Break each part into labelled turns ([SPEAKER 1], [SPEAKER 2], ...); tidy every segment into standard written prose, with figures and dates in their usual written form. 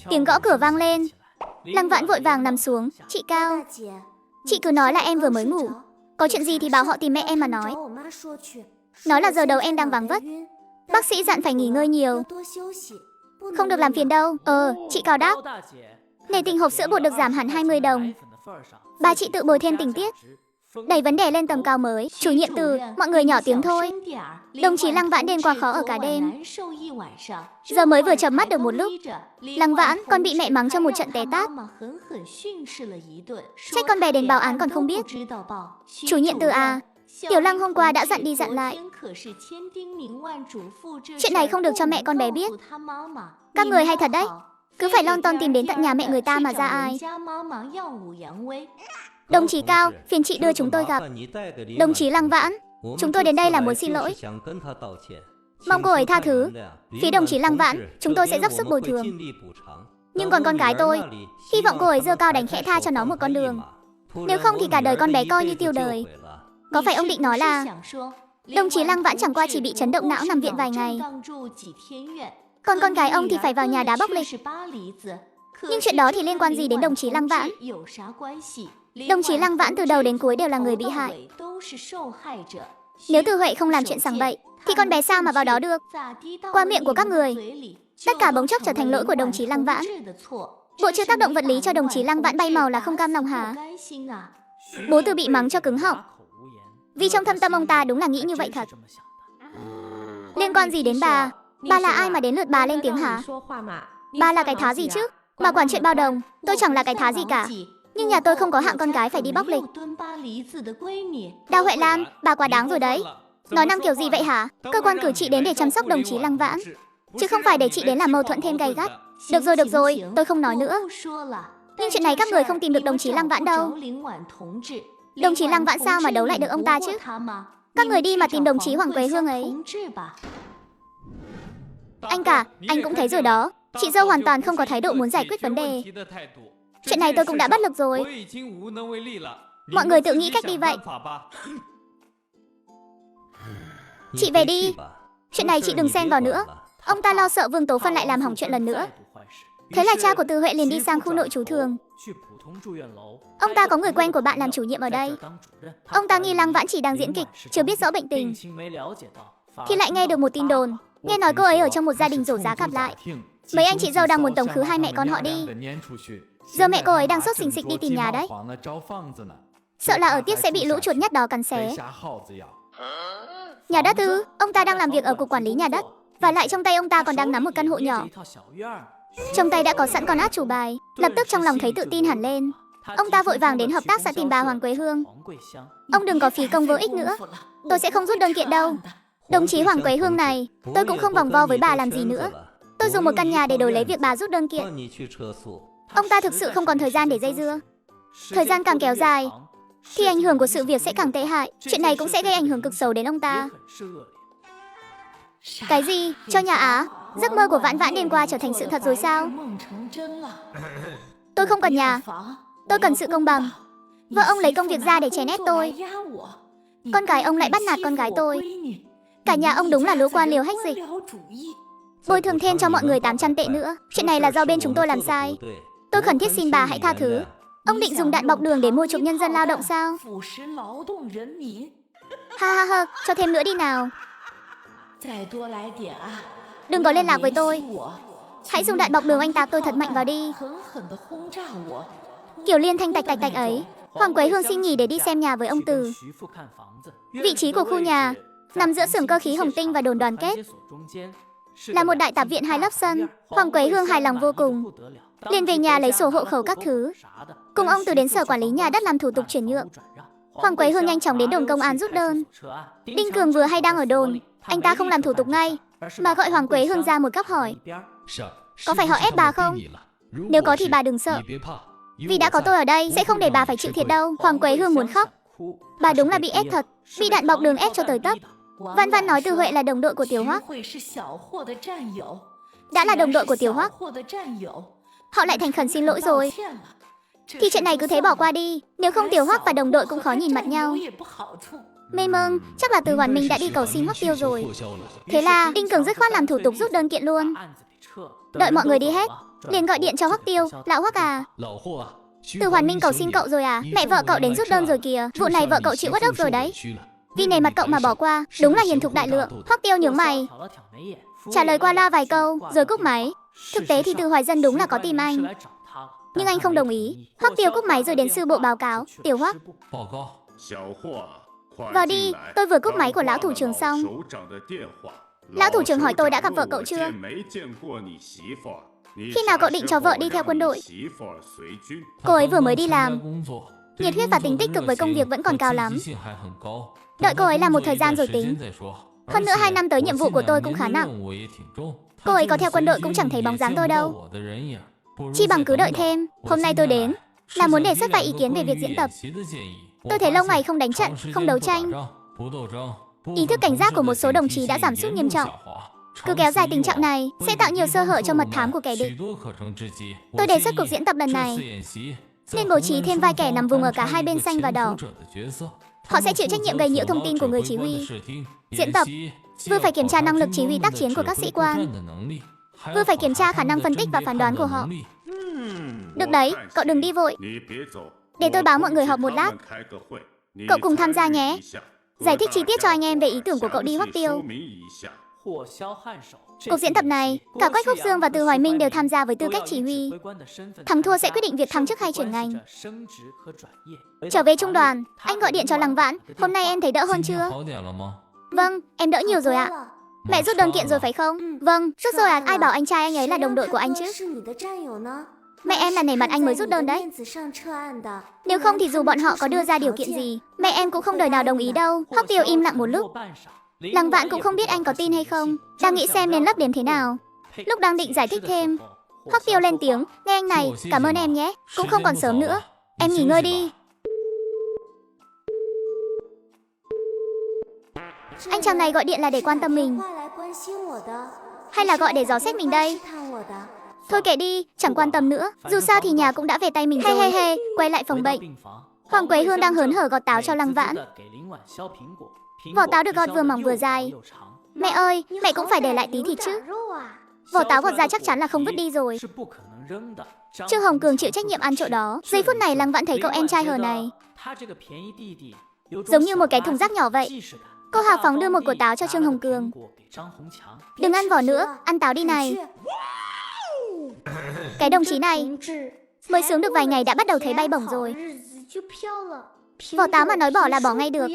[SPEAKER 1] Tiếng gõ cửa vang lên. Lăng Vãn vội vàng nằm xuống. Chị Cao, chị cứ nói là em vừa mới ngủ. Có chuyện gì thì bảo họ tìm mẹ em mà nói. Nói là giờ đầu em đang vắng vất. Bác sĩ dặn phải nghỉ ngơi nhiều. Không được làm phiền đâu. Chị Cao đáp. Nể tình hộp sữa bột được giảm hẳn 20 đồng. Bà chị tự bồi thêm tình tiết, đẩy vấn đề lên tầm cao mới. Chủ nhiệm Từ, mọi người nhỏ tiếng thôi. Đồng chí Lăng Vãn đêm qua khó ở cả đêm. Giờ mới vừa chợp mắt được một lúc. Lăng Vãn, con bị mẹ mắng cho một trận té tát. Trách con bé đến báo án còn không biết. Chủ nhiệm Từ à, Tiểu Lăng hôm qua đã dặn đi dặn lại. Chuyện này không được cho mẹ con bé biết. Các người hay thật đấy. Cứ phải lon ton tìm đến tận nhà mẹ người ta mà ra ai. Đồng chí Cao, phiền chị đưa chúng tôi gặp. Đồng chí Lăng Vãn, chúng tôi đến đây là muốn xin lỗi. Mong cô ấy tha thứ. Phía đồng chí Lăng Vãn, chúng tôi sẽ dốc sức bồi thường. Nhưng còn con gái tôi, hy vọng cô ấy giơ cao đánh khẽ tha cho nó một con đường. Nếu không thì cả đời con bé coi như tiêu đời. Có phải ông định nói là đồng chí Lăng Vãn chẳng qua chỉ bị chấn động não nằm viện vài ngày, còn con gái ông thì phải vào nhà đá bóc lịch. Nhưng chuyện đó thì liên quan gì đến đồng chí Lăng Vãn? Đồng chí Lăng Vãn từ đầu đến cuối đều là người bị hại. Nếu Từ Huệ không làm chuyện sằng bậy thì con bé sao mà vào đó được? Qua miệng của các người, tất cả bỗng chốc trở thành lỗi của đồng chí Lăng Vãn. Bộ chưa tác động vật lý cho đồng chí Lăng Vãn bay màu là không cam lòng hả? Bố Từ bị mắng cho cứng họng, vì trong thâm tâm ông ta đúng là nghĩ như vậy thật. Liên quan gì đến bà? Bà là ai mà đến lượt bà lên tiếng hả? Bà là cái thá gì chứ? Mà quản chuyện bao đồng, tôi chẳng là cái thá gì cả. Nhưng nhà tôi không có hạng con gái phải đi bóc lịch. Đào Huệ Lan, bà quá đáng rồi đấy. Nói năng kiểu gì vậy hả? Cơ quan cử chị đến để chăm sóc đồng chí Lăng Vãn, chứ không phải để chị đến làm mâu thuẫn thêm gay gắt. Được rồi, tôi không nói nữa. Nhưng chuyện này các người không tìm được đồng chí Lăng Vãn đâu. Đồng chí Lăng Vãn sao mà đấu lại được ông ta chứ? Các người đi mà tìm đồng chí Hoàng Quế Hương ấy. Anh cả, anh cũng thấy rồi đó. Chị dâu hoàn toàn không có thái độ muốn giải quyết vấn đề. Chuyện này tôi cũng đã bất lực rồi. Mọi người tự nghĩ cách đi vậy. Chị về đi. Chuyện này chị đừng xen vào nữa. Ông ta lo sợ Vương Tố Phân lại làm hỏng chuyện lần nữa. Thế là cha của Từ Huệ liền đi sang khu nội trú thường. Ông ta có người quen của bạn làm chủ nhiệm ở đây. Ông ta nghi Lăng Vãn chỉ đang diễn kịch, chưa biết rõ bệnh tình, thì lại nghe được một tin đồn. Nghe nói cô ấy ở trong một gia đình rổ giá cặp lại. Mấy anh chị dâu đang muốn tống khứ hai mẹ con họ đi. Giờ mẹ cô ấy đang sốt xình xịch đi tìm nhà đấy. Sợ là ở tiếp sẽ bị lũ chuột nhắt đó cắn xé. Nhà đất ư? Ông ta đang làm việc ở cục quản lý nhà đất. Và lại trong tay ông ta còn đang nắm một căn hộ nhỏ. Trong tay đã có sẵn con át chủ bài. Lập tức trong lòng thấy tự tin hẳn lên. Ông ta vội vàng đến hợp tác xã tìm bà Hoàng Quế Hương. Ông đừng có phí công vô ích nữa. Tôi sẽ không rút đơn kiện đâu. Đồng chí Hoàng Quế Hương này, tôi cũng không vòng vo với bà làm gì nữa. Tôi dùng một căn nhà để đổi lấy việc bà rút đơn kiện. Ông ta thực sự không còn thời gian để dây dưa. Thời gian càng kéo dài thì ảnh hưởng của sự việc sẽ càng tệ hại. Chuyện này cũng sẽ gây ảnh hưởng cực xấu đến ông ta. Cái gì? Cho nhà á? Giấc mơ của Vãn Vãn đêm qua trở thành sự thật rồi sao? Tôi không cần nhà. Tôi cần sự công bằng. Vợ ông lấy công việc ra để chèn ép tôi. Con gái ông lại bắt nạt con gái tôi. Cả nhà ông đúng là lũ quan liều hách dịch. Bồi thường thêm cho mọi người 800 tệ nữa. Chuyện này là do bên chúng tôi làm sai. Tôi khẩn thiết xin bà hãy tha thứ. Ông định dùng đạn bọc đường để mua chuộc nhân dân lao động sao? Ha, cho thêm nữa đi nào. Đừng có liên lạc với tôi. Hãy dùng đạn bọc đường oanh tạc tôi thật mạnh vào đi. Kiểu liên thanh tạch tạch tạch ấy. Hoàng Quế Hương xin nghỉ để đi xem nhà với ông Từ. Vị trí của khu nhà nằm giữa xưởng cơ khí Hồng Tinh và đồn đoàn kết. Là một đại tạp viện 2 lớp sân. Hoàng Quế Hương hài lòng vô cùng. Liền về nhà lấy sổ hộ khẩu các thứ. Cùng ông Từ đến sở quản lý nhà đất làm thủ tục chuyển nhượng. Hoàng Quế Hương nhanh chóng đến đồn công an rút đơn. Đinh Cường vừa hay đang ở đồn. Anh ta không làm thủ tục ngay, mà gọi Hoàng Quế Hương ra một góc hỏi. Có phải họ ép bà không? Nếu có thì bà đừng sợ. Vì đã có tôi ở đây, sẽ không để bà phải chịu thiệt đâu. Hoàng Quế Hương muốn khóc. Bà đúng là bị ép thật. Bị đạn bọc đường ép cho tới tấp. Văn Văn nói Từ Huệ là đồng đội của Tiểu Hoắc. Đã là đồng đội của Tiểu Hoắc, họ lại thành khẩn xin lỗi rồi. Thì chuyện này cứ thế bỏ qua đi. Nếu không Tiểu Hoắc và đồng đội cũng khó nhìn mặt nhau. Mê mông, chắc là Từ Hoàn Minh đã đi cầu xin Hoắc Tiêu rồi. Thế là Đinh Cường dứt khoát làm thủ tục rút đơn kiện luôn. Đợi mọi người đi hết, liền gọi điện cho Hoắc Tiêu. Lão Hoắc à, Từ Hoàn Minh cầu xin cậu rồi à? Mẹ vợ cậu đến rút đơn rồi kìa. Vụ này vợ cậu chịu uất ức rồi đấy. Vì nể mặt cậu mà bỏ qua, đúng là hiền thục đại lượng. Hoắc Tiêu nhướng mày, trả lời qua loa vài câu rồi cúp máy. Thực tế thì Từ Hoài Dân đúng là có tìm anh, nhưng anh không đồng ý. Hoắc Tiêu cúp máy rồi đến sư bộ báo cáo. Tiểu Hoắc, vào đi, tôi vừa cúp máy của lão thủ trưởng xong. Lão thủ trưởng hỏi tôi đã gặp vợ cậu chưa? Khi nào cậu định cho vợ đi theo quân đội? Cô ấy vừa mới đi làm, nhiệt huyết và tính tích cực với công việc vẫn còn cao lắm. Đợi cô ấy làm một thời gian rồi tính. Hơn nữa 2 năm tới nhiệm vụ của tôi cũng khá nặng. Cô ấy có theo quân đội cũng chẳng thấy bóng dáng tôi đâu. Chi bằng cứ đợi thêm. Hôm nay tôi đến là muốn đề xuất vài ý kiến về việc diễn tập. Tôi thấy lâu ngày không đánh trận, không đấu tranh, ý thức cảnh giác của một số đồng chí đã giảm sút nghiêm trọng. Cứ kéo dài tình trạng này sẽ tạo nhiều sơ hở cho mật thám của kẻ địch. Tôi đề xuất cuộc diễn tập lần này nên bố trí thêm vai kẻ nằm vùng ở cả hai bên xanh và đỏ. Họ sẽ chịu trách nhiệm gây nhiễu thông tin của người chỉ huy. Diễn tập vừa phải kiểm tra năng lực chỉ huy tác chiến của các sĩ quan, vừa phải kiểm tra khả năng phân tích và phán đoán của họ. Được đấy, cậu đừng đi vội. Để tôi báo mọi người họp một lát. Cậu cùng tham gia nhé. Giải thích chi tiết cho anh em về ý tưởng của cậu đi, Hoắc Tiêu. Cuộc diễn tập này, cả Quách Húc Dương và Từ Hoài Minh đều tham gia với tư cách chỉ huy. Thắng thua sẽ quyết định việc thăng chức hay chuyển ngành. Trở về trung đoàn, anh gọi điện cho Lăng Vãn. Hôm nay em thấy đỡ hơn chưa? Vâng, em đỡ nhiều rồi ạ. Mẹ rút đơn kiện rồi phải không? Vâng, rút rồi ạ. Ai bảo anh trai anh ấy là đồng đội của anh chứ? Mẹ em là nể mặt anh mới rút đơn đấy. Nếu không thì dù bọn họ có đưa ra điều kiện gì, mẹ em cũng không đời nào đồng ý đâu. Hoắc Tiêu im lặng một lúc. Lăng Vãn cũng không biết anh có tin hay không, đang nghĩ xem nên lấp điểm thế nào. Lúc đang định giải thích thêm, Hoắc Tiêu lên tiếng. Nghe anh này, cảm ơn em nhé. Cũng không còn sớm nữa, em nghỉ ngơi đi. Anh chàng này gọi điện là để quan tâm mình, hay là gọi để dò xét mình đây? Thôi kệ đi, chẳng quan tâm nữa. Dù sao thì nhà cũng đã về tay mình rồi. He, quay lại phòng bệnh. Hoàng Quế Hương đang hớn hở gọt táo cho Lăng Vãn. Vỏ táo được gọt vừa mỏng vừa dài. Mẹ ơi, mẹ cũng phải để lại tí thịt chứ. Vỏ táo gọt ra chắc chắn là không vứt đi rồi. Trương Hồng Cường chịu trách nhiệm ăn chỗ đó. Giây phút này Lăng Vãn thấy cậu em trai hờ này giống như một cái thùng rác nhỏ vậy. Cô hào phóng đưa một quả táo cho Trương Hồng Cường. Đừng ăn vỏ nữa, ăn táo đi này. Cái đồng chí này mới sướng được vài ngày đã bắt đầu thấy bay bổng rồi. Vỏ táo mà nói bỏ là bỏ ngay được.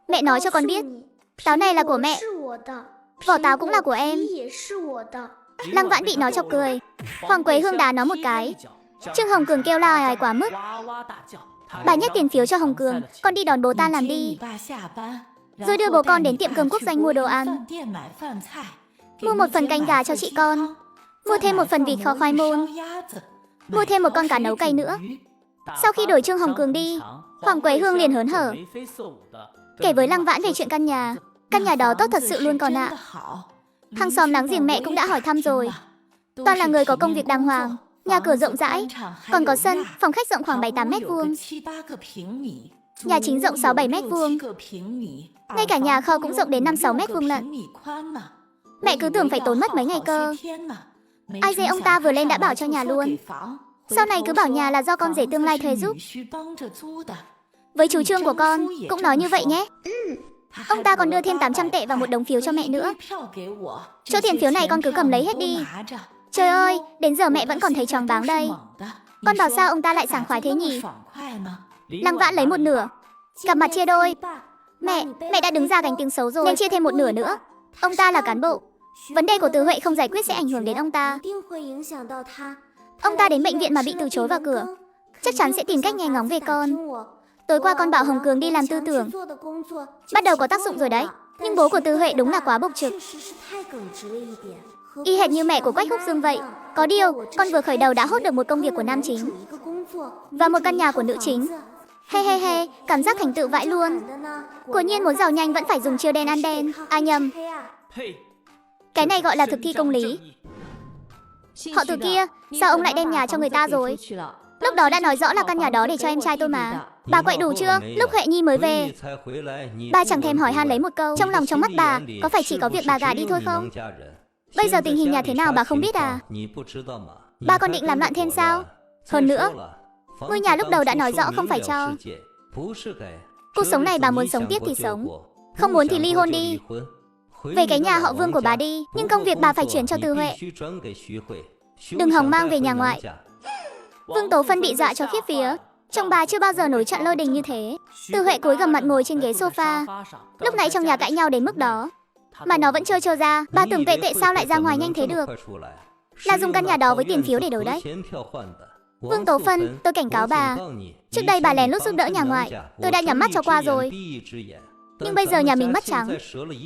[SPEAKER 1] Mẹ nói cho con biết, táo này là của mẹ, vỏ táo cũng là của em. Lăng Vãn bị nó chọc cười. Hoàng Quế Hương đá nó một cái. Trương Hồng Cường kêu la quá mức. Bà nhét tiền phiếu cho Hồng Cường, con đi đón bố ta làm đi. Rồi đưa bố con đến tiệm cơm quốc doanh mua đồ ăn. Mua một phần canh gà cho chị con, mua thêm một phần vịt kho khoai môn, mua thêm một con cá nấu cay nữa. Sau khi đổi Trương Hồng Cường đi, Hoàng Quế Hương liền hớn hở kể với Lăng Vãn về chuyện căn nhà. Căn nhà đó tốt thật sự luôn con ạ. Hàng xóm láng giềng mẹ cũng đã hỏi thăm rồi. Toàn là người có công việc đàng hoàng, nhà cửa rộng rãi, còn có sân, phòng khách rộng khoảng 7-8 mét vuông. Nhà chính rộng 6-7 mét vuông. Ngay cả nhà kho cũng rộng đến 5-6 mét vuông lận. Mẹ cứ tưởng phải tốn mất mấy ngày cơ. Ai dè ông ta vừa lên đã bảo cho nhà luôn. Sau này cứ bảo nhà là do con rể tương lai thuê giúp. Với chú Trương của con cũng nói như vậy nhé. Ông ta còn đưa thêm 800 tệ và một đống phiếu cho mẹ nữa. Chỗ tiền phiếu này con cứ cầm lấy hết đi. Trời ơi, đến giờ mẹ vẫn còn thấy choáng váng đây. Con bảo sao ông ta lại sảng khoái thế nhỉ? Lăng Vãn lấy một nửa, cặp mặt chia đôi. Mẹ đã đứng ra gánh tiếng xấu rồi nên chia thêm một nửa nữa. Ông ta là cán bộ, vấn đề của Từ Huệ không giải quyết sẽ ảnh hưởng đến ông ta. Ông ta đến bệnh viện mà bị từ chối vào cửa, chắc chắn sẽ tìm cách nghe ngóng về con. Tối qua con bảo Hồng Cường đi làm tư tưởng, bắt đầu có tác dụng rồi đấy. Nhưng bố của Từ Huệ đúng là quá bộc trực, y hệt như mẹ của Quách Húc Dương vậy. Có điều, con vừa khởi đầu đã hốt được một công việc của nam chính và một căn nhà của nữ chính. He, cảm giác thành tựu vãi luôn. Quả nhiên muốn giàu nhanh vẫn phải dùng chiêu đen ăn đen. À nhầm, cái này gọi là thực thi công lý. Họ Từ kia, sao ông lại đem nhà cho người ta rồi? Lúc đó đã nói rõ là căn nhà đó để cho em trai tôi mà. Bà quậy đủ chưa? Lúc Huệ Nhi mới về, bà chẳng thèm hỏi han lấy một câu. Trong lòng trong mắt bà, có phải chỉ có việc bà gả đi thôi không? Bây giờ tình hình nhà thế nào bà không biết à? Ba con định làm loạn thêm sao? Hơn nữa, ngôi nhà lúc đầu đã nói rõ không phải cho. Cuộc sống này bà muốn sống tiếp thì sống, không muốn thì ly hôn đi. Về cái nhà họ Vương của bà đi, nhưng công việc bà phải chuyển cho Từ Huệ. Đừng hòng mang về nhà ngoại. Vương Tố Phân bị dọa cho khiếp vía. Chồng bà chưa bao giờ nổi trận lôi đình như thế. Từ Huệ cúi gằm mặt ngồi trên ghế sofa. Lúc nãy trong nhà cãi nhau đến mức đó mà nó vẫn chưa trơ ra. Bà tưởng Tệ Tệ sao lại ra ngoài nhanh thế được. Là dùng căn nhà đó với tiền phiếu để đổi đấy. Vương Tố Phân, tôi cảnh cáo bà. Trước đây bà lén lút giúp đỡ nhà ngoại, tôi đã nhắm mắt cho qua rồi. Nhưng bây giờ nhà mình mất trắng,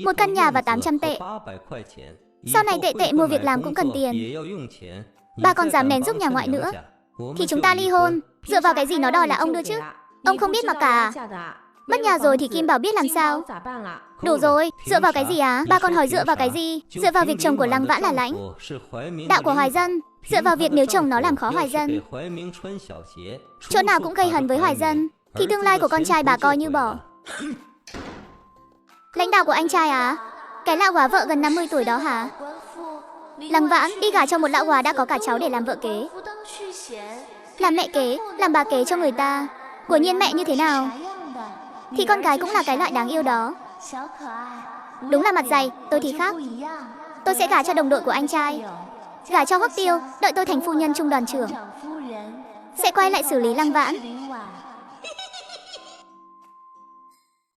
[SPEAKER 1] một căn nhà và 800 tệ. Sau này Tệ Tệ mua việc làm cũng cần tiền. Bà còn dám lén giúp nhà ngoại nữa thì chúng ta ly hôn. Dựa vào cái gì nó đòi là ông đưa chứ? Ông không biết mà cả à? Mất nhà rồi thì Kim Bảo biết làm sao? Đủ rồi, dựa vào cái gì á? Bà còn hỏi dựa vào cái gì? Dựa vào việc chồng của Lăng Vãn là lãnh đạo của Hoài Dân. Dựa vào việc nếu chồng nó làm khó Hoài Dân, chỗ nào cũng gây hấn với Hoài Dân, thì tương lai của con trai bà coi như bỏ. Lãnh đạo của anh trai à? Cái lão hóa vợ gần 50 tuổi đó hả? Lăng Vãn đi gả cho một lão hóa đã có cả cháu để làm vợ kế, làm mẹ kế, làm bà kế cho người ta. Quả nhiên mẹ như thế nào thì con gái cũng là cái loại đáng yêu đó. Đúng là mặt dày, tôi thì khác. Tôi sẽ gả cho đồng đội của anh trai, gả cho Hoắc Tiêu, đợi tôi thành phu nhân trung đoàn trưởng, sẽ quay lại xử lý Lăng Vãn.